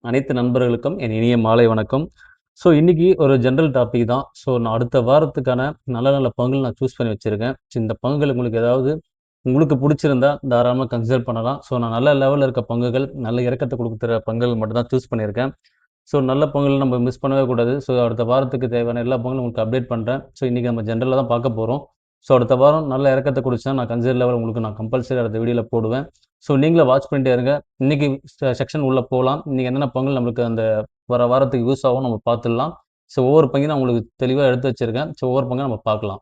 அனைத்து நண்பர்களுக்கும் என் இனிய மாலை வணக்கம். இன்னைக்கு ஒரு ஜெனரல் டாபிக் தான். நான் அடுத்த வாரத்துக்கான நல்ல நல்ல பங்குகள் நான் சூஸ் பண்ணி வச்சிருக்கேன். இந்த பங்குகள் உங்களுக்கு ஏதாவது உங்களுக்கு புடிச்சிருந்தா தாராளமா கன்சிடர் பண்ணலாம். நான் நல்ல லெவல்ல இருக்க பங்குகள், நல்ல இறக்கத்த குடுக்குற பங்குகள் மட்டும் தான் சூஸ் பண்ணியிருக்கேன். நல்ல பங்குகள் நம்ம மிஸ் பண்ணவே கூடாது. அடுத்த வாரத்துக்கு தேவையான எல்லா பங்குகளும் உங்களுக்கு அப்டேட் பண்றேன். இன்னைக்கு நம்ம ஜெனரலா தான் பார்க்க போறோம். அடுத்த வாரம் நல்ல இறக்கத்த குடுச்சுச்சுனா, நான் கன்சிடர் லெவல் உங்களுக்கு நான் கம்பல்சரி அடுத்த வீடியோல போடுவேன். நீங்களும் வாட்ச் பண்ணிட்டே இருங்க. இன்னைக்கு செக்ஷன் உள்ள போலாம். இன்னைக்கு என்னென்ன பங்குகள் நம்மளுக்கு அந்த வர வாரத்துக்கு யூஸ் ஆகும் நம்ம பார்த்துடலாம். ஒவ்வொரு பங்கையும் நான் உங்களுக்கு தெளிவா எடுத்து வச்சிருக்கேன். ஒவ்வொரு பங்கா நம்ம பார்க்கலாம்.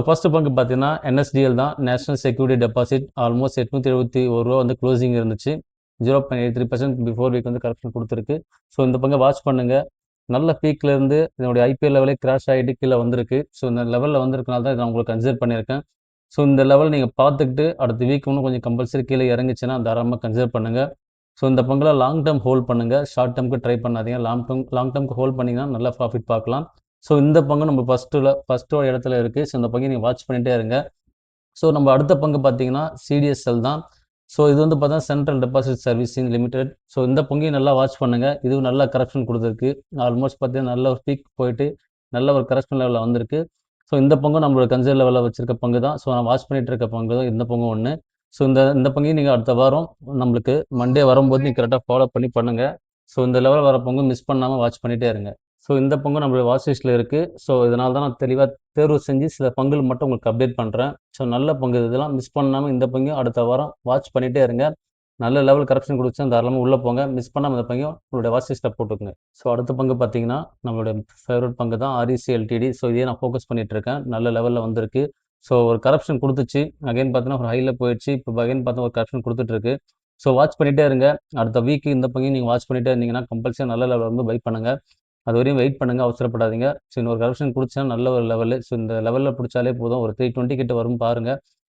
ஃபர்ஸ்ட் பங்கு பார்த்தீங்கன்னா, NSDL தான். National security deposit. ஆல்மோஸ்ட் ரூ. 871 வந்து குளோசிங் இருந்துச்சு. 0.83% பிஃபோர் வீக் வந்து கரெக்ஷன் குடுத்துருக்கு. இந்த பங்க வாட்ச் பண்ணுங்க. நல்ல பீக்ல இருந்து இதனுடைய IPL லெவலே கிராஷ் ஆகிட்டு கீழே வந்திருக்கு. இந்த லெவலில் வந்திருக்கனால தான் இதை நான் உங்களுக்கு கன்சிடர் பண்ணியிருக்கேன். இந்த லெவல் நீங்கள் பார்த்துக்கிட்டு அடுத்த வீக் இன்னும் கொஞ்சம் கம்பல்சரி கீழே இறங்குச்சுன்னா தாராளமாக கன்சிடர் பண்ணுங்க. இந்த பங்கில் லாங் டேர்ம் ஹோல்ட் பண்ணுங்க. ஷார்ட் டேர்முக்கு ட்ரை பண்ணாதீங்க. லாங் டேர்முக்கு ஹோல்ட் பண்ணிங்கன்னா நல்லா ப்ராஃபிட் பார்க்கலாம். இந்த பங்கு நம்ம ஃபர்ஸ்ட்டோட இடத்துல இருக்குது. இந்த பங்கை நீங்கள் வாட்ச் பண்ணிகிட்டே இருங்க. நம்ம அடுத்த பங்கு பார்த்தீங்கன்னா CDSL தான். இது வந்து பார்த்தா சென்ட்ரல் டெபாசிட் சர்வீசிங் லிமிடெட். இந்த பங்கையும் நல்லா வாட்ச் பண்ணுங்கள். இதுவும் நல்லா கரெக்ஷன் கொடுத்துருக்கு. ஆல்மோஸ்ட் பார்த்தீங்கன்னா நல்ல ஒரு பீக் போயிட்டு நல்ல ஒரு கரெக்ஷன் லெவலில் வந்திருக்கு. இந்த பங்கும் நம்மளோட கன்சிடர் லெவலில் வச்சிருக்க பங்கு தான். நான் வாட்ச் பண்ணிட்டு இருக்க பங்கு தான் இந்த பங்கும் ஒன்று. இந்த பங்கையும் நீங்கள் அடுத்த வாரம் நம்மளுக்கு மண்டே வரும்போது நீங்கள் கரெக்டாக ஃபாலோ பண்ணி பண்ணுங்கள். இந்த லெவல் வர பங்கு மிஸ் பண்ணாமல் வாட்ச் பண்ணிகிட்டே இருங்க. இந்த பங்கு நம்மளுடைய வாட்ச் லிஸ்ட்டில் இருக்குது. இதனால தான் நான் தெளிவாக தேர்வு செஞ்சு சில பங்குகள் மட்டும் உங்களுக்கு அப்டேட் பண்ணுறேன். நல்ல பங்கு இதெல்லாம் மிஸ் பண்ணாமல் இந்த பங்கையும் அடுத்த வாரம் வாட்ச் பண்ணிகிட்டே இருங்க. நல்ல லெவல் கரெக்ஷன் கொடுத்தா தாராளமாக உள்ளே போங்க. மிஸ் பண்ணாமல் இந்த பங்கையும் உங்களுடைய வாட்ச் லிஸ்ட்டில் போட்டுக்கோங்க. அடுத்த பங்கு பார்த்தீங்கன்னா நம்மளுடைய ஃபேவரட் பங்கு தான் REC LTD. இதையே நான் ஃபோக்கஸ் பண்ணிட்டு இருக்கேன். நல்ல லெவலில் வந்திருக்கு. ஒரு கரெக்ஷன் கொடுத்துச்சு. அகைன் பார்த்தீங்கன்னா ஒரு ஹையில் போயிடுச்சு. இப்போ அகைன் பார்த்தா ஒரு கரெக்ஷன் கொடுத்துட்ருக்கு. வாட்ச் பண்ணிகிட்டே இருங்க. அடுத்த வீக் இந்த பங்கையும் நீங்கள் வாட்ச் பண்ணிகிட்டே இருந்தீங்கன்னா கம்பல்சரி நல்ல லெவலில் வந்து பை பண்ணுங்கள். அது வரையும் வெயிட் பண்ணுங்கள். அவசரப்படாதீங்க. இன்னொரு கரெக்ஷன் பிடிச்சா நல்ல ஒரு லெவலு. இந்த லெவலில் பிடிச்சாலே போதும். ஒரு 320 கிட்ட வரும் பாருங்கள்.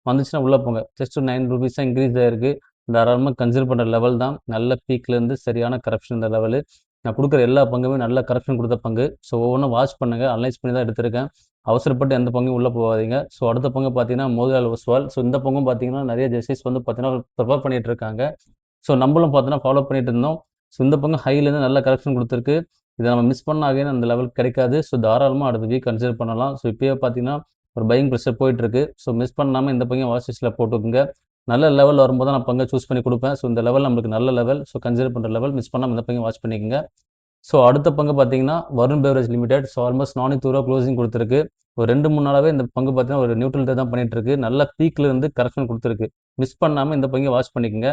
வந்துச்சுன்னா உள்ளே போங்க. ஜஸ்ட் ₹9 தான் இன்க்ரீஸ் ஆகிருக்கு. தாராளமாக கன்சிடர் பண்ணுற லெவல் தான். நல்ல பீக்லேருந்து சரியான கரெக்ஷன் இந்த லெவலு. நான் கொடுக்குற எல்லா பங்குமே நல்ல கரெக்ஷன் கொடுத்த பங்கு. ஒவ்வொன்றும் வாட்ச் பண்ணுங்கள். அனலைஸ் பண்ணி தான் எடுத்திருக்கேன். அவசரப்பட்டு எந்த பங்கும் உள்ளே போகாதீங்க. அடுத்த பங்கு பார்த்தீங்கன்னா மோதிலால் ஒஸ்வால். இந்த பங்கும் பார்த்தீங்கன்னா நிறைய ஜெர்சிஸ் வந்து பார்த்தீங்கன்னா ப்ரிஃபர் பண்ணிட்டு இருக்காங்க. நம்மளும் பார்த்தோன்னா ஃபாலோ பண்ணிட்டு இருந்தோம். இந்த பங்கு ஹைலேருந்து நல்ல கரெக்ஷன் கொடுத்துருக்கு. இதை நம்ம மிஸ் பண்ண அகைன் அந்த லெவல் கிடைக்காது. தாராளமாக அடுத்த வீக் கன்சிடர் பண்ணலாம். இப்போயே பார்த்தீங்கன்னா ஒரு பையிங் ப்ரெஷர் போயிட்டுருக்கு. மிஸ் பண்ணாமல் இந்த பங்கையும் வாட்ச் லிஸ்ட்டில் போட்டுக்கோங்க. நல்ல லெவல் வரும்போது தான் நான் பங்கை சூஸ் பண்ணி கொடுப்பேன். இந்த லெவல் நம்மளுக்கு நல்ல லெவல். கன்சிடர் பண்ணுற லெவல். மிஸ் பண்ணாமல் இந்த பங்கையும் வாட்ச் பண்ணிக்கோங்க. அடுத்த பங்கு பார்த்தீங்கன்னா Varun beverage limited. Almost ₹400 closing கொடுத்துருக்கு. ஒரு 2-3 நாளாகவே இந்த பங்கு பார்த்தீங்கன்னா ஒரு நியூட்ரல் தான் பண்ணிட்டு இருக்கு. நல்ல பீக்ல இருந்து கரெக்ஷன் கொடுத்துருக்கு. மிஸ் பண்ணாமல் இந்த பங்கை வாட்ச் பண்ணிக்கோங்க.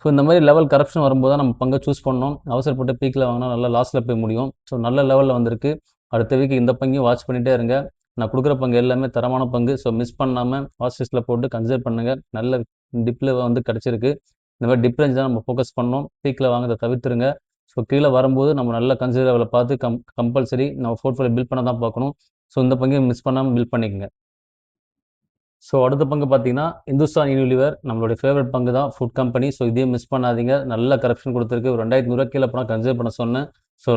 இந்த மாதிரி லெவல் கரெக்ஷன் வரும்போது தான் நம்ம பங்கை சூஸ் பண்ணணும். அவசரப்பட்டு பீக்கில் வாங்கினா நல்லா லாஸில் போய் முடியும். நல்ல லெவலில் வந்திருக்கு. அடுத்த வீக் இந்த பங்கையும் வாட்ச் பண்ணிகிட்டே இருங்க. நான் கொடுக்குற பங்கு எல்லாமே தரமான பங்கு. மிஸ் பண்ணாமல் வாட்ச் லிஸ்ட்டில் போட்டு கன்சிடர் பண்ணுங்கள். நல்ல டிப்பில் வந்து கிடச்சிருக்கு. இந்த மாதிரி டிப் ரேஞ்ச் தான் நம்ம ஃபோக்கஸ் பண்ணணும். பீக்கில் வாங்கிறத தவிர்த்துருங்க. கீழே வரும்போது நம்ம நல்ல கன்சிடர் லெவலில் பார்த்து கம்பல்சரி நம்ம போர்ட்ஃபோலியோ பில்ட் பண்ண தான் பார்க்கணும். இந்த பங்கையும் மிஸ் பண்ணாமல் பில்ட் பண்ணிக்கோங்க. அடுத்த பங்கு பார்த்தீங்கன்னா இந்துஸ்தான் யூனிலிவர். நம்மளுடைய ஃபேவரட் பங்கு தான். Food company. இதையும் மிஸ் பண்ணாதீங்க. நல்ல கரெக்ஷன் கொடுத்துருக்கு. ஒரு ₹2100 கீழே போனால் கன்சிடர் பண்ண சொன்னேன்.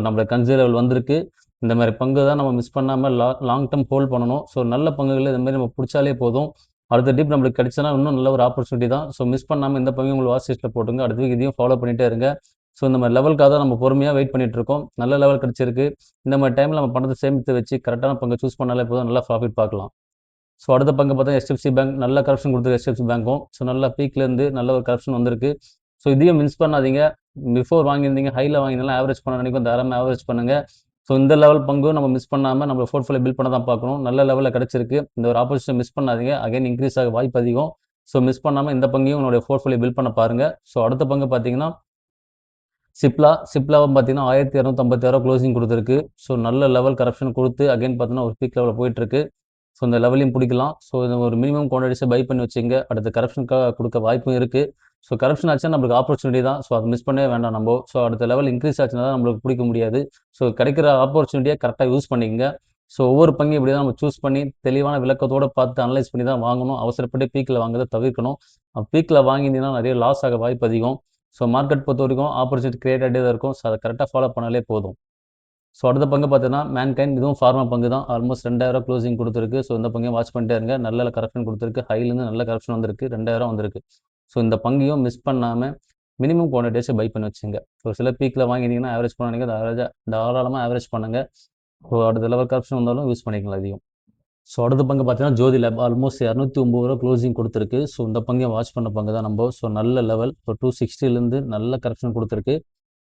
நம்மளுடைய கன்சிடர் லெவல் வந்திருக்கு. இந்த மாதிரி பங்கு தான் நம்ம மிஸ் பண்ணாமல் லாங் டேர்ம் ஹோல்ட் பண்ணணும். நல்ல பங்குகள் இந்த மாதிரி நம்ம பிடிச்சாலே போதும். அடுத்த டிப் நம்மளுக்கு கிடைச்சனா இன்னும் நல்ல ஒரு ஆப்பர்ச்சுனிட்டி தான். மிஸ் பண்ணாமல் இந்த பங்கு உங்களுக்கு வாட்ச் லிஸ்ட்டில் போட்டுங்க. அடுத்த வீக் இதையும் ஃபாலோ பண்ணிகிட்டே இருங்க. இந்த மாதிரி லெவலுக்காக தான் நம்ம பொறுமையாக வெயிட் பண்ணிட்டு இருக்கோம். நல்ல லெவல் கிடைச்சிருக்கு. இந்த மாதிரி டைமில் நம்ம பணத்தை சேமித்து வச்சு கரெக்டான பங்கு சூஸ் பண்ணாலே போதும். நல்லா ப்ராஃபிட் பார்க்கலாம். அடுத்த பங்கு பார்த்தா HDFC பேங்க். நல்ல கரெக்ஷன் கொடுத்துருக்கு HDFC பேங்க்கும். நல்ல பீக்லேருந்து நல்ல ஒரு கரெக்ஷன் வந்திருக்கு. இதையும் மிஸ் பண்ணாதீங்க. பிஃபோர் வாங்கியிருந்தீங்க ஹையில் வாங்கியிருந்தாலும் ஆவரேஜ் பண்ண நினைக்கும். தாராளமாக ஆவரேஜ் பண்ணுங்கள். இந்த லெவல் பங்கும் நம்ம மிஸ் பண்ணாமல் நம்ம போர்ட்ஃபோலியோ பில்ட் பண்ண தான் பார்க்கணும். நல்ல லெவலில் கிடச்சிருக்கு. இந்த ஒரு ஆப்பர்ச்சுனிட்டி மிஸ் பண்ணாதீங்க. அகைன் இன்க்ரீஸ் ஆக வாய்ப்பு அதிகம். மிஸ் பண்ணாமல் இந்த பங்கையும் உங்களுடைய போர்ட்ஃபோலியோ பில்ட் பண்ண பாருங்கள். அடுத்த பங்கு பார்த்தீங்கன்னா சிப்லாவும் பார்த்தீங்கன்னா ₹1256 க்ளோசிங் கொடுத்துருக்கு. நல்ல லெவல் கரெக்ஷன் கொடுத்து அகைன் பார்த்தீங்கன்னா ஒரு பீக் லெவலில் போயிட்டுருக்கு. இந்த லெவலையும் பிடிக்கலாம். இது ஒரு மினிமம் குவான்டிட்டிஸை பை பண்ணி வச்சுங்க. அடுத்த கரெக்ஷனுக்காக கொடுக்க வாய்ப்பும் இருக்குது. கரெக்ஷன் ஆச்சுன்னா நம்மளுக்கு ஆப்பர்ச்சுனிட்டி தான். அதை மிஸ் பண்ணவே வேண்டாம் நம்ம. அடுத்த லெவல் இன்க்ரீஸ் ஆச்சுன்னா தான் நம்மளுக்கு பிடிக்க முடியாது. கிடைக்கிற ஆப்பர்ச்சுனிட்டியை கரெக்டாக யூஸ் பண்ணிக்கங்க. ஒவ்வொரு பங்கையும் இப்படி தான் நம்ம சூஸ் பண்ணி தெளிவான விளக்கத்தோடு பார்த்து அனலைஸ் பண்ணி தான் வாங்கணும். அவசரப்பட்டு பீக்கில் வாங்குறதை தவிர்க்கணும். பீக்கில் வாங்கியிருந்தீங்கன்னா நிறைய லாஸ் ஆக வாய்ப்பு அதிகம். மார்க்கெட் பொறுத்த வரைக்கும் ஆப்பர்ச்சுனிட்டி கிரியேட் ஆகிட்டே தான் இருக்கும். அதை கரெக்டாக ஃபாலோ பண்ணாலே போதும். அடுத்த பங்கு பார்த்தீங்கன்னா மேன்கைண்ட். இதுவும் ஃபார்மா பங்கு தான். ஆல்மோஸ்ட் ₹2000 க்ளோசிங் கொடுத்துருக்கு. இந்த பங்கையும் வாட்ச் பண்ணிட்டே இருங்க. நல்ல கரெக்ஷன் கொடுத்துருக்கு. ஹைலேருந்து நல்ல கரெக்ஷன் வந்திருக்கு. 2000 வந்திருக்கு. இந்த பங்கையும் மிஸ் பண்ணாமல் மினிமம் குவான்டிட்டிஸை பை பண்ணி வச்சுங்க. ஒரு சில பீக்கில் வாங்கினீங்கன்னா ஆவரேஜ் பண்ணீங்க, தாராளமாக ஆவரேஜ் பண்ணுங்க. ஸோ அடுத்த லெவல் கரெக்ஷன் வந்தாலும் யூஸ் பண்ணிக்கலாம் அதையும். ஸோ அடுத்த பங்கு பார்த்தீங்கன்னா ஜோதி லேப் ஆல்மோஸ்ட் 209 ரூபா க்ளோசிங் கொடுத்துருக்கு. ஸோ இந்த பங்கை வாட்ச் பண்ண பங்கு தான் நம்ம. ஸோ நல்ல லெவல் இப்போ 260லேருந்து நல்ல கரெக்ஷன் கொடுத்துருக்கு.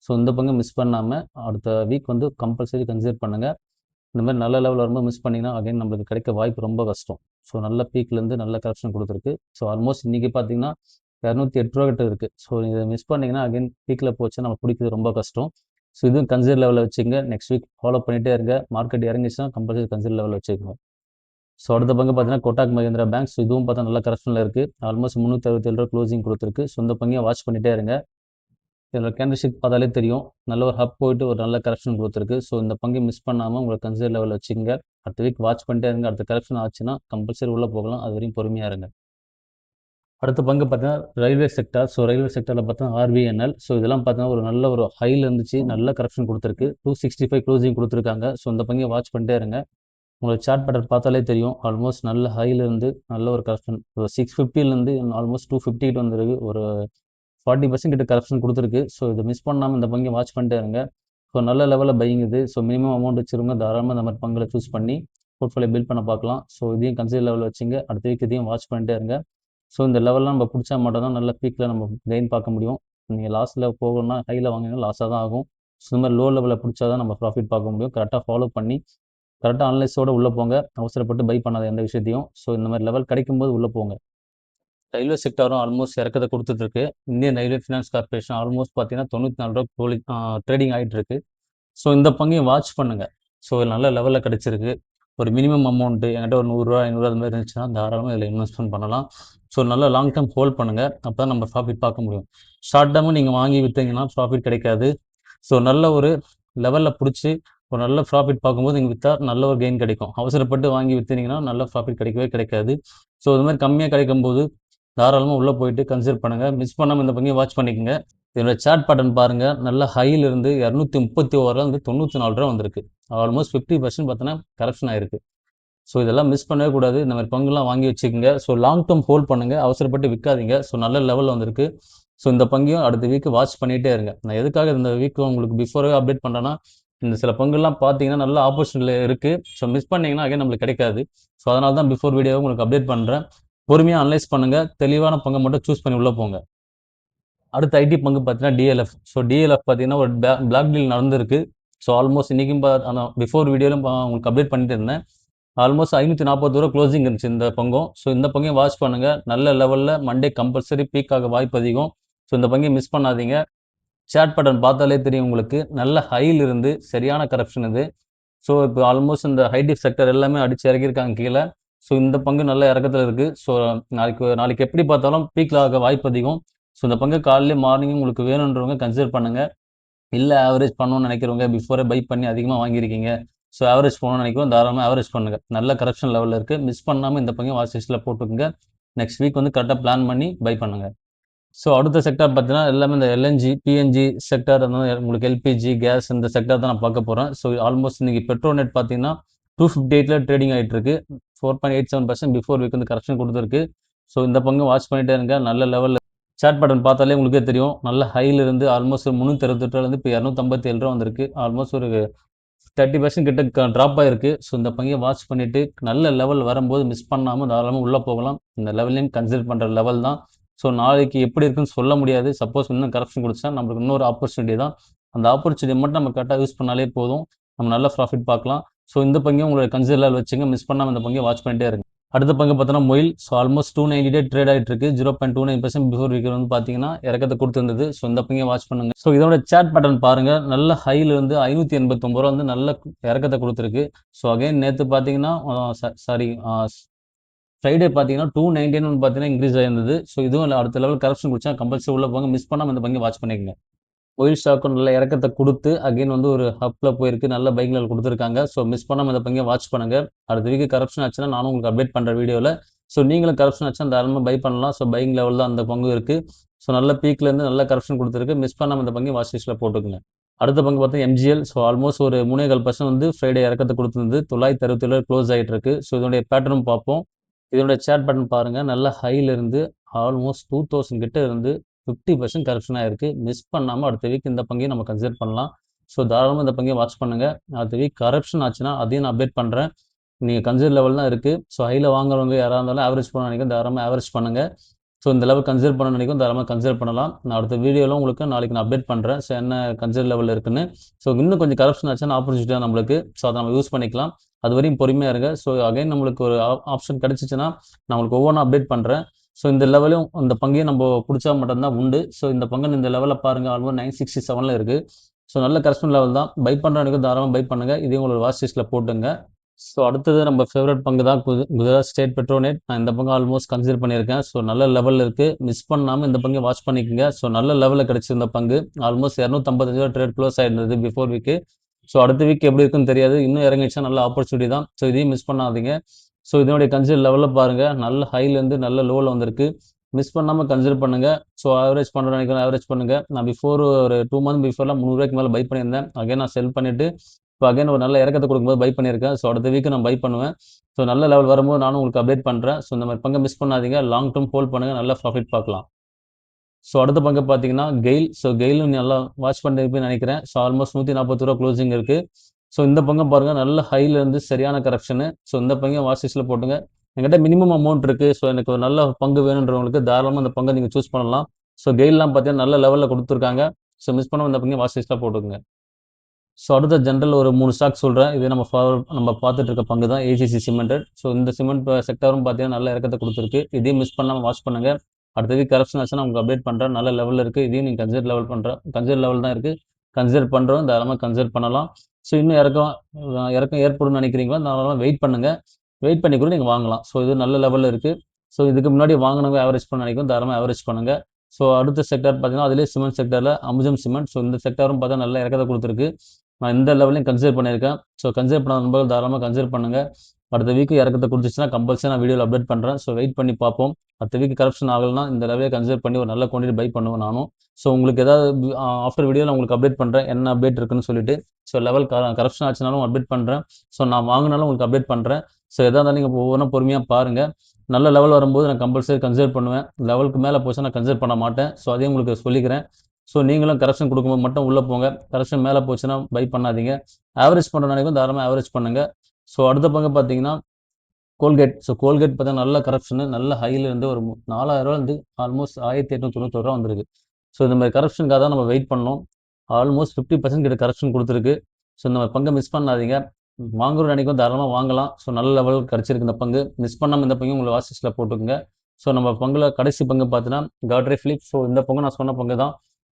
ஸோ இந்த பங்கை மிஸ் பண்ணாமல் அடுத்த வீக் வந்து கம்பல்சரி கன்சிடர் பண்ணுங்கள். இந்த மாதிரி நல்ல லெவல் வரும்போது மிஸ் பண்ணிங்கன்னா அகைன் நம்மளுக்கு கிடைக்க வாய்ப்பு ரொம்ப கஷ்டம். ஸோ நல்ல பீக்லேருந்து நல்ல கரெக்ஷன் கொடுத்துருக்கு. ஸோ ஆல்மோஸ்ட் இன்றைக்கி பார்த்தீங்கன்னா 208 ரூபா கிட்ட இருக்குது. ஸோ இதை மிஸ் பண்ணிங்கன்னா அகைன் பீக்கில் போச்சு நம்ம பிடிக்கிறது ரொம்ப கஷ்டம். ஸோ இதுவும் கன்சிடர் லெவலில் வச்சுங்க. நெக்ஸ்ட் வீக் ஃபாலோ பண்ணிகிட்டே இருங்க. மார்க்கெட் இறங்கிச்சுன்னா கம்பல்சரி கன்சிடர் லெவலில் வச்சுக்கோங்க. ஸோ அடுத்த பங்கு பார்த்தீங்கன்னா கோட்டாக் மஹிந்திரா பேங்க். ஸோ இதுவும் பார்த்தா நல்ல கரெக்ஷனில் இருக்குது. ஆல்மோஸ்ட் 367 ரூபா க்ளோசிங் கொடுத்துருக்கு. ஸோ இந்த பங்கையை வாட்ச் பண்ணிகிட்டே இருங்க. இதில் கேண்டில் ஷீட் பார்த்தாலே தெரியும், நல்ல ஒரு ஹப் போயிட்டு ஒரு நல்ல கரெக்ஷன் கொடுத்துருக்கு. ஸோ இந்த பங்கை மிஸ் பண்ணாமல் உங்களை கன்சிடர் லெவலில் வச்சுங்க. அடுத்த வீக் வாட்ச் பண்ணிட்டே இருங்க. அடுத்த கரெக்ஷன் ஆச்சுன்னா கம்பல்சரி உள்ளே போகலாம். அது வரையும் பொறுமையாக இருங்க. அடுத்த பங்கு பார்த்தீங்கன்னா ரயில்வே செக்டார். ஸோ ரயில்வே செக்டரில் பார்த்தா ஆர்பிஎன்எல். ஸோ இதெல்லாம் பார்த்தீங்கன்னா ஒரு நல்ல ஒரு ஹையில் இருந்துச்சு, நல்ல கரெக்ஷன் கொடுத்துருக்கு. 265 க்ளோசிங் கொடுத்துருக்காங்க. ஸோ இந்த பங்கை வாட்ச் பண்ணிட்டே இருங்க. உங்களுக்கு சார்ட் பேட்டர்ன் பார்த்தாலே தெரியும், ஆல்மோஸ்ட் நல்ல ஹையிலேருந்து நல்ல ஒரு கரெக்ஷன், ஒரு 650லேருந்து ஆல்மோஸ்ட் 250 கிட்ட வந்துருக்கு. ஒரு 40% கிட்ட கரெக்ஷன் கொடுத்துருக்கு. ஸோ இதை மிஸ் பண்ணாமல் இந்த பங்கை வாட்ச் பண்ணிட்டே இருங்க. ஸோ நல்ல லெவலில் பையிங் இது. ஸோ மினிமம் அமௌண்ட் வச்சுருங்க. தாராளமாக இந்த மாதிரி பங்களை சூஸ் பண்ணி போர்ட்ஃபோலியோ பில்ட் பண்ண பார்க்கலாம். ஸோ இதையும் கன்சிடர் லெவலில் வச்சுங்க. அடுத்த வீக் இதையும் வாட்ச் பண்ணிட்டே இருங்க. ஸோ இந்த லெவல்லாம் நம்ம பிடிச்சா மட்டும் தான் நல்ல பீக்கில் நம்ம கெயின் பார்க்க முடியும். நீங்கள் லாஸில் போகணும்னா ஹையில் வாங்கினா லாஸாக தான் ஆகும். ஸோ இந்த மாதிரி லோ லெவலில் பிடிச்சா தான் நம்ம ப்ராஃபிட் பார்க்க முடியும். கரெக்டாக ஃபாலோ பண்ணி கரெக்டாக அனலைஸோடு உள்ளே போங்க. அவசரப்பட்டு பை பண்ணாத எந்த விஷயத்தையும். ஸோ இந்த மாதிரி லெவல் கிடைக்கும்போது உள்ளே போங்க. ரயில்வே செக்டாரும் ஆல்மோஸ்ட் இறக்கத்தை கொடுத்துட்ருக்கு. Indian railway finance corporation almost பார்த்தீங்கன்னா 94 ரூபா ட்ரேடிங் ஆகிட்டு இருக்கு. ஸோ இந்த பங்கையும் வாட்ச் பண்ணுங்கள். ஸோ நல்ல லெவலில் கிடச்சிருக்கு. ஒரு மினிமம் அமௌண்ட்டு என்கிட்ட ஒரு 100 ரூபா 500 அது மாதிரி இருந்துச்சுன்னா தாராளமாக இதில் இன்வெஸ்ட்மெண்ட் பண்ணலாம். ஸோ நல்ல லாங் டேர்ம் ஹோல்ட் பண்ணுங்கள். அப்போ தான் நம்ம ப்ராஃபிட் பார்க்க முடியும். ஷார்ட் டேர்மும் நீங்கள் வாங்கி விற்றீங்கன்னா ப்ராஃபிட் கிடைக்காது. ஸோ நல்ல ஒரு லெவலில் பிடிச்சி ஒரு நல்ல ப்ராஃபிட் பார்க்கும்போது நீங்கள் விற்றா நல்ல ஒரு கெயின் கிடைக்கும். அவசரப்பட்டு வாங்கி விற்றீங்கன்னா நல்ல ப்ராஃபிட் கிடைக்கவே கிடைக்காது. ஸோ இது மாதிரி கம்மியாக கிடைக்கும்போது தாராளமாக உள்ளே போயிட்டு கன்சிடர் பண்ணுங்கள். மிஸ் பண்ணாமல் இந்த பங்கையும் வாட்ச் பண்ணிக்கோங்க. இதோட சார்ட் பேட்டர்ன் பாருங்கள், நல்ல ஹையிலிருந்து 231 94 ரூபா வந்திருக்கு. ஆல்மோஸ்ட் 50% பார்த்தீங்கன்னா கரெக்ஷன் ஆயிருக்கு. ஸோ இதெல்லாம் மிஸ் பண்ணவே கூடாது. இந்த மாதிரி பங்குலாம் வாங்கி வச்சுக்கோங்க. ஸோ லாங் டேர்ம் ஹோல்ட் பண்ணுங்கள். அவசரப்பட்டு விற்காதீங்க. ஸோ நல்ல லெவலில் வந்திருக்கு. ஸோ இந்த பங்கையும் அடுத்த வீக்கு வாட்ச் பண்ணிகிட்டே இருங்க. நான் எதுக்காக இந்த வீக்கு உங்களுக்கு பிஃபோரே அப்டேட் பண்ணுறேன்னா, இந்த சில பங்குலாம் பார்த்தீங்கன்னா நல்ல ஆப்பர்ச்சுனிட்டியில் இருக்குது. ஸோ மிஸ் பண்ணிங்கன்னா அகைன் நம்மளுக்கு கிடைக்காது. ஸோ அதனால தான் பிஃபோர் வீடியோவை உங்களுக்கு அப்டேட் பண்ணுறேன். பொறுமையாக அனலைஸ் பண்ணுங்கள். தெளிவான பங்கை மட்டும் சூஸ் பண்ணி உள்ளே போங்க. அடுத்த ஐடி பங்கு பார்த்தீங்கன்னா டிஎல்எஃப். ஸோ டிஎல்எஃப் பார்த்தீங்கன்னா ஒரு பிளாக் டீல் நடந்திருக்கு. ஸோ ஆல்மோஸ்ட் இன்றைக்கும் பிஃபோர் வீடியோலும் உங்களுக்கு அப்டேட் பண்ணிட்டு இருந்தேன். ஆல்மோஸ்ட் 540 ரூபா க்ளோசிங் இருந்துச்சு இந்த பங்கும். ஸோ இந்த பங்கையும் வாட்ச் பண்ணுங்கள். நல்ல லெவலில் மண்டே கம்பல்சரி பீக் ஆக வாய்ப்பு அதிகம். ஸோ இந்த பங்கையும் மிஸ் பண்ணாதீங்க. சார்ட் பேட்டர்ன் பார்த்தாலே தெரியும் உங்களுக்கு, நல்ல ஹையில் இருந்து சரியான கரெக்ஷன் இது. ஸோ இப்போ ஆல்மோஸ்ட் இந்த ஹைடிப் செக்டர் எல்லாமே அடித்து இறக்கியிருக்காங்க கீழே. ஸோ இந்த பங்கு நல்ல இறக்கத்தில் இருக்குது. ஸோ நாளைக்கு எப்படி பார்த்தாலும் பீக்கில் ஆக வாய்ப்பு அதிகம். ஸோ இந்த பங்கு காலையிலே மார்னிங் உங்களுக்கு வேணுன்றவங்க கன்சிடர் பண்ணுங்கள். இல்லை ஆவரேஜ் பண்ணணும்னு நினைக்கிறவங்க பிஃபோரே பை பண்ணி அதிகமாக வாங்கியிருக்கீங்க. ஸோ ஆவரேஜ் போகணும்னு நினைக்கிறோம், தாராளமாக ஆவரேஜ் பண்ணுங்கள். நல்ல கரெக்ஷன் லெவலில் இருக்குது. மிஸ் பண்ணாமல் இந்த பங்கு வாட்ச் லிஸ்ட்டில் போட்டுக்கோங்க. நெக்ஸ்ட் வீக் வந்து கரெக்டாக பிளான் பண்ணி பை பண்ணுங்கள். ஸோ அடுத்த செக்டார் பார்த்தீங்கன்னா எல்லாமே இந்த எல்என்ஜி, பிஎன்ஜி செக்டார், அந்த உங்களுக்கு எல்பிஜி, கேஸ் இந்த செக்டார் தான் நான் பார்க்க போகிறேன். ஸோ ஆல்மோஸ்ட் இன்றைக்கி பெட்ரோநெட் பார்த்தீங்கன்னா 258 ட்ரேடிங் ஆகிட்டு இருக்கு. 4.87% பிஃபோர் வீக் வந்து கரெக்ஷன் கொடுத்துருக்கு. ஸோ இந்த பங்கு வாட்ச் பண்ணிகிட்டே இருங்க. நல்ல லெவலில் சார்ட் பேட்டர்ன் பார்த்தாலே உங்களுக்கே தெரியும், நல்ல ஹையிலிருந்து ஆல்மோஸ்ட் 368 இப்போ 257 ரூபா வந்திருக்கு. ஆல்மோஸ்ட் ஒரு 30% கிட்ட ட்ராப் ஆகிருக்கு. ஸோ இந்த பங்கையை வாட்ச் பண்ணிவிட்டு நல்ல லெவல் வரும்போது மிஸ் பண்ணாமல் தாராளமாக உள்ளே போகலாம். இந்த லெவல்லையும் கன்சிடர் பண்ணுற லெவல் தான். ஸோ நாளைக்கு எப்படி இருக்குன்னு சொல்ல முடியாது. சப்போஸ் இன்னும் கரெக்ஷன் கொடுத்தா நம்மளுக்கு இன்னொரு ஆப்பர்ச்சுனிட்டி தான். அந்த ஆப்பர்ச்சுனிட்டி மட்டும் நம்ம கரெக்டாக யூஸ் பண்ணாலே போதும். நம்ம நல்ல ப்ராஃபிட் பார்க்கலாம். ஸோ இந்த பங்கையும் உங்களோட கன்சிடர் வச்சுங்க. மிஸ் பண்ணாமல் இந்த பங்கையை வாட்ச் பண்ணிட்டே இருங்க. அடுத்த பங்கு பார்த்தோன்னா மொயில். ஸோ ஆல்மோஸ்ட் 290 டே ட்ரேட் ஆகிட்டு இருக்கு. 0.29% பிஃபோர் வீக் வந்து பார்த்தீங்கன்னா இறக்கத்தை கொடுத்துருந்தது. ஸோ இந்த பங்கையை வாட்ச் பண்ணுங்க. ஸோ இதோட சார்ட் பேட்டர்ன் பாருங்கள், நல்ல ஹையிலிருந்து 589 ரூபா வந்து நல்ல இறக்கத்தை கொடுத்துருக்கு. ஸோ அகைன் நேற்று பார்த்தீங்கன்னா ஃப்ரைடே பார்த்தீங்கன்னா 299 பார்த்தீங்கன்னா இன்க்ரீஸ் ஆயிருந்தது. ஸோ இதுவும் அடுத்த லெவல் கரெக்ஷன் கொடுத்தா கம்பல்சரி உள்ள போங்க. மிஸ் பண்ணாமல் இந்த பங்கை வாட்ச் பண்ணிக்கங்க. ஒயில் ஸ்டாக்கும் நல்ல இறக்கத்தை கொடுத்து அகைன் வந்து ஒரு ஹப்பில் போயிருக்கு. நல்ல பைக் லெவல் கொடுத்துருக்காங்க. ஸோ மிஸ் பண்ணாமல் இந்த பங்கை வாட்ச் பண்ணுங்க. அடுத்த வீக்கு கரெக்ஷன் ஆச்சுன்னா நானும் உங்களுக்கு அப்டேட் பண்ணுற வீடியோவில். ஸோ நீங்களும் கரெக்ஷன் ஆச்சுன்னா தாராளமாக பை பண்ணலாம். ஸோ பைக் லெவல் தான் அந்த பங்கு இருக்குது. ஸோ நல்ல பீக்லேருந்து நல்ல கரெக்ஷன் கொடுத்துருக்கு. மிஸ் பண்ணாமல் இந்த பங்கை வாட்ச் லிஸ்ட்டில் போட்டுக்குங்க. அடுத்த பங்கு பார்த்தா எம்ஜிஎல். ஸோ ஆல்மோஸ்ட் ஒரு 3.25% வந்து ஃப்ரைடே இறக்கத்தை கொடுத்துருந்து 967 க்ளோஸ் ஆகிட்டு இருக்கு. ஸோ இதனுடைய பேட்டர்னும் பார்ப்போம். இதனுடைய சார்ட் பேட்டர்ன் பாருங்கள், நல்ல ஹையிலிருந்து ஆல்மோஸ்ட் 2000 கிட்ட இருந்து 50% கரெக்ஷன் ஆயிருக்கு. மிஸ் பண்ணாம அடுத்த வீக் இந்த பங்கையும் நம்ம கன்சிடர் பண்ணலாம். ஸோ தாராளமா இந்த பங்கையும் வாட்ச் பண்ணுங்க. அடுத்த வீக் கரெக்ஷன் ஆச்சுன்னா அதையும் நான் அப்டேட் பண்றேன். நீங்க கன்சிடர் லெவல் தான் இருக்கு. ஸோ ஹைல வாங்குறவங்க யாரா இருந்தாலும் ஆவரேஜ் பண்ண நினைக்கிறேன், தாராளமா ஆவரேஜ் பண்ணுங்க. ஸோ இந்த லெவல் கன்சிடர் பண்ண நினைக்கும் தாராளமா கன்சிடர் பண்ணலாம். நான் அடுத்த வீடியோல உங்களுக்கு நாளைக்கு நான் அப்டேட் பண்றேன். ஸோ என்ன கன்சிடர் லெவல் இருக்குன்னு. ஸோ இன்னும் கொஞ்சம் கரெக்ஷன் ஆச்சுன்னா ஆப்பர்ச்சுனிட்டி தான் நம்மளுக்கு. ஸோ அதை நம்ம யூஸ் பண்ணிக்கலாம். அதுவரையும் பொறுமையா இருங்க. ஸோ அகைன் நம்மளுக்கு ஒரு ஆப்ஷன் கிடைச்சிச்சுன்னா நான் உங்களுக்கு ஒவ்வொன்றா அப்டேட் பண்றேன். ஸோ இந்த லெவலும் இந்த பங்கையும் நம்ம பிடிச்சா மட்டும்தான் உண்டு. ஸோ இந்த பங்கு இந்த லெவலில் பாருங்க, ஆல்மோஸ்ட் 967ல இருக்கு. ஸோ நல்ல கரெக்ஷன் லெவல் தான். பை பண்றவனுக்கு தாராளமாக பை பண்ணுங்க. இதையும் உங்களோட வாட்ச் லிஸ்ட்ல போட்டுங்க. ஸோ அடுத்தது நம்ம ஃபேவரட் பங்கு தான் குஜராத் ஸ்டேட் பெட்ரோநெட். நான் இந்த பங்கு ஆல்மோஸ்ட் கன்சிடர் பண்ணியிருக்கேன். ஸோ நல்ல லெவலில் இருக்கு. மிஸ் பண்ணாமல் இந்த பங்கை வாட்ச் பண்ணிக்கோங்க. ஸோ நல்ல லெவலில் கிடைச்சிருந்த பங்கு ஆல்மோஸ்ட் 255 ரூபா ட்ரேட் க்ளோஸ் ஆயிருந்தது பிஃபோர் வீக்கு. ஸோ அடுத்த வீக் எப்படி இருக்குன்னு தெரியாது. இன்னும் இறங்கிடுச்சா நல்ல ஆப்பர்ச்சுனிட்டி தான். ஸோ இதையும் மிஸ் பண்ணாதீங்க. ஸோ இதனுடைய கன்சிடர் லெவலில் பாருங்க, நல்ல ஹைலேருந்து நல்ல லோவில் வந்திருக்கு. மிஸ் பண்ணாமல் கன்சிடர் பண்ணுங்க. ஸோ ஆவரேஜ் பண்ணுற நினைக்கிறேன், ஆவரேஜ் பண்ணுங்க. நான் பிஃபோர் ஒரு 2 மந்த் பிஃபோர்லாம் 300 ரூபாய்க்கு மேலே பை பண்ணியிருந்தேன். அகைன் நான் செல் பண்ணிட்டு இப்போ அகைன் ஒரு நல்ல இறக்கத்தை கொடுக்கும்போது பை பண்ணியிருக்கேன். ஸோ அடுத்த வீக்கு நான் பை பண்ணுவேன். ஸோ நல்ல லெவல் வரும்போது நானும் உங்களுக்கு அப்டேட் பண்ணுறேன். ஸோ இந்த மாதிரி பங்கை மிஸ் பண்ணாதீங்க. லாங் டேர்ம் ஹோல்ட் பண்ணுங்க, நல்ல ப்ராஃபிட் பார்க்கலாம். ஸோ அடுத்த பங்கு பார்த்தீங்கன்னா கெயில். ஸோ கெயிலும் நல்லா வாட்ச் பண்ணிருப்பேன்னு நினைக்கிறேன். ஸோ ஆல்மோஸ்ட் 140 ரூபா க்ளோசிங் இருக்கு. ஸோ இந்த பங்கம் பாருங்க, நல்ல ஹைல இருந்து சரியான கரெக்ஷனு. ஸோ இந்த பங்கையும் வாட்ச் லிஸ்ட்ல போட்டுங்க. என்கிட்ட மினிமம் அமௌண்ட் இருக்கு. ஸோ எனக்கு ஒரு நல்ல பங்கு வேணுன்றவங்களுக்கு தாராளமாக இந்த பங்கை நீங்கள் சூஸ் பண்ணலாம். ஸோ கெயிலாம் பார்த்தீங்கன்னா நல்ல லெவலில் கொடுத்துருக்காங்க. ஸோ மிஸ் பண்ணாம இந்த பங்கையும் வாட்ச் லிஸ்ட்ல போட்டுக்கோங்க. ஸோ அடுத்த ஜென்ரல் ஒரு 3 ஸ்டாக் சொல்கிறேன். இது நம்ம பார்த்துட்டு இருக்க பங்கு தான் ஏஜிசி சிமெண்டட். ஸோ இந்த சிமெண்ட் செக்டரும் பார்த்தீங்கன்னா நல்ல இறக்கத்தை கொடுத்துருக்கு. இதையும் மிஸ் பண்ணாமல் வாட்ச் பண்ணுங்க. அடுத்த வீக் கரெக்ஷன் ஆச்சுன்னா உங்களுக்கு அப்டேட் பண்ணுறேன். நல்ல லெவலில் இருக்குது. இதையும் நீங்கள் கன்சிடர் லெவல் தான் இருக்குது. கன்சிடர் பண்ணுறோம், தாராளமாக கன்சிடர் பண்ணலாம். ஸோ இன்னும் இறக்கம் ஏற்படும்னு நினைக்கிறீங்களா, தாராளமாக வெயிட் பண்ணுங்க. வெயிட் பண்ணி கூட நீங்கள் வாங்கலாம். ஸோ இது நல்ல லெவலில் இருக்குது. ஸோ இதுக்கு முன்னாடி வாங்கினவங்க ஆவரேஜ் பண்ண நினைக்கும், தாராளமாக ஆவரேஜ் பண்ணுங்க. ஸோ அடுத்த செக்டர் பார்த்தீங்கன்னா அதிலே சிமெண்ட் செக்டரில் அம்புஜம் சிமெண்ட். ஸோ இந்த செக்டரும் பார்த்தா நல்ல இறக்கத்தை கொடுத்துருக்கு. நான் இந்த லெவலையும் கன்சிடர் பண்ணியிருக்கேன். ஸோ கன்சிடர் பண்ண நண்பர்கள் தாராளமாக கன்சிடர் பண்ணுங்க. அடுத்த வீக் இறக்கத்தை கொடுத்துச்சுன்னா கம்பல்சரி நான் வீடியோவில் அப்டேட் பண்ணுறேன். ஸோ வெயிட் பண்ணி பார்ப்போம். அடுத்த வீக் கரெக்ஷன் ஆகலைன்னா இந்த லெவலே கன்சிடர் பண்ணி ஒரு நல்ல குவான்டிட்டி பை பண்ணுவேன் நானும். ஸோ உங்களுக்கு ஏதாவது ஆஃப்டர் வீடியோவில் உங்களுக்கு அப்டேட் பண்ணுறேன், என்ன அப்டேட் இருக்குன்னு சொல்லிட்டு. ஸோ லெவல் கரெக்ஷன் ஆச்சுனாலும் அப்டேட் பண்ணுறேன். ஸோ நான் வாங்கினாலும் உங்களுக்கு அப்டேட் பண்ணுறேன். ஸோ எதாக இருந்தாலும் நீங்கள் ஒவ்வொன்றும் பொறுமையாக பாருங்கள். நல்ல லெவல் வரும்போது நான் கம்பல்சரி கன்சிடர் பண்ணுவேன். லெவலுக்கு மேலே போச்சுன்னா நான் கன்சிடர் பண்ண மாட்டேன். ஸோ அதையும் உங்களுக்கு சொல்லிக்கிறேன். ஸோ நீங்களும் கரெக்ஷன் கொடுக்கும்போது மட்டும் உள்ளே போங்க. கரெக்ஷன் மேலே போச்சுன்னா பை பண்ணாதீங்க. ஆவரேஜ் பண்ணுற நினைக்கும் தாராளமாக ஆவரேஜ் பண்ணுங்க. ஸோ அடுத்த பங்கு பார்த்தீங்கன்னா கோல்கேட். ஸோ கோல்கேட் பார்த்தா நல்ல கரெக்ஷனு, நல்ல ஹைல இருந்து ஒரு 4000 ரூபாயிலிருந்து ஆல்மோஸ்ட் 1891 ரூபா வந்திருக்கு. ஸோ இந்த மாதிரி கரெக்ஷனுக்காக தான் நம்ம வெயிட் பண்ணோம். ஆல்மோஸ்ட் 50% கிட்ட கரெக்ஷன் கொடுத்துருக்கு. ஸோ இந்த மாதிரி பங்கை மிஸ் பண்ணாதீங்க. வாங்குற நினைக்கும் தாராளமாக வாங்கலாம். ஸோ நல்ல லெவல் கிடச்சிருக்கு இந்த பங்கு. மிஸ் பண்ணாமல் இந்த பங்கு உங்களை வாட்ச் லிஸ்ட்டில் போட்டுக்கோங்க. ஸோ நம்ம பங்குல கடைசி பங்கு பார்த்தீங்கன்னா காட்ரே ஃபிலிப்ஸ். ஸோ இந்த பங்கு நான் சொன்ன பங்கு தான்.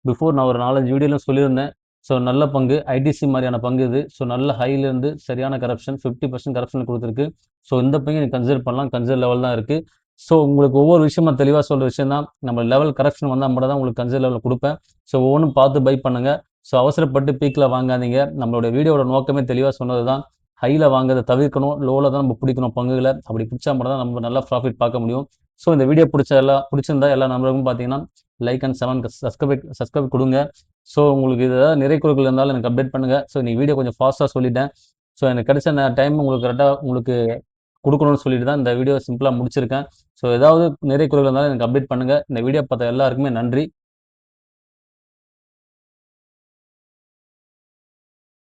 பிஃபோர் நான் ஒரு 4-5 வீடியோலாம் சொல்லியிருந்தேன். ஸோ நல்ல பங்கு, ஐடிசி மாதிரியான பங்கு இது. ஸோ நல்ல ஹைலேருந்து சரியான கரப்ஷன், 50% கரப்ஷன் கொடுத்துருக்கு. ஸோ இந்த பங்கு நீங்கள் கன்சிடர் பண்ணலாம். கன்சிடர் லெவல் தான் இருக்குது. ஸோ உங்களுக்கு ஒவ்வொரு விஷயமா தெளிவாக சொல்கிற விஷயம் தான். நம்ம லெவல் கரெக்ஷன் வந்தால் மட்டும் தான் உங்களுக்கு கன்சிடர் லெவலில் கொடுப்பேன். ஸோ ஒவ்வொன்றும் பார்த்து பை பண்ணுங்கள். ஸோ அவசரப்பட்டு பீக்கில் வாங்காதீங்க. நம்மளுடைய வீடியோட நோக்கமே தெளிவாக சொன்னது தான். ஹையில் வாங்குறதை தவிர்க்கணும், லோவில் தான் நம்ம பிடிக்கணும் பங்குகளை. அப்படி பிடிச்சா மட்டும் தான் நம்ம நல்லா ப்ராஃபிட் பார்க்க முடியும். ஸோ இந்த வீடியோ பிடிச்சிருந்தா எல்லா நம்பருக்கும் பார்த்தீங்கன்னா லைக் அண்ட் சப்ஸ்கிரைப் கொடுங்க. ஸோ உங்களுக்கு ஏதாவது நிறை குறைகள் இருந்தாலும் எனக்கு அப்டேட் பண்ணுங்கள். ஸோ நீ வீடியோ கொஞ்சம் ஃபாஸ்ட்டாக சொல்லிட்டேன். ஸோ எனக்கு கிடைச்ச டைம் உங்களுக்கு கரெக்டாக உங்களுக்கு கொடுக்கணும்னு சொல்லிட்டு தான் இந்த வீடியோ சிம்பிளாக முடிச்சிருக்கேன். ஸோ ஏதாவது நிறை குறைகள் இருந்தாலும் எனக்கு அப்டேட் பண்ணுங்கள். இந்த வீடியோ பார்த்த எல்லாருக்குமே நன்றி.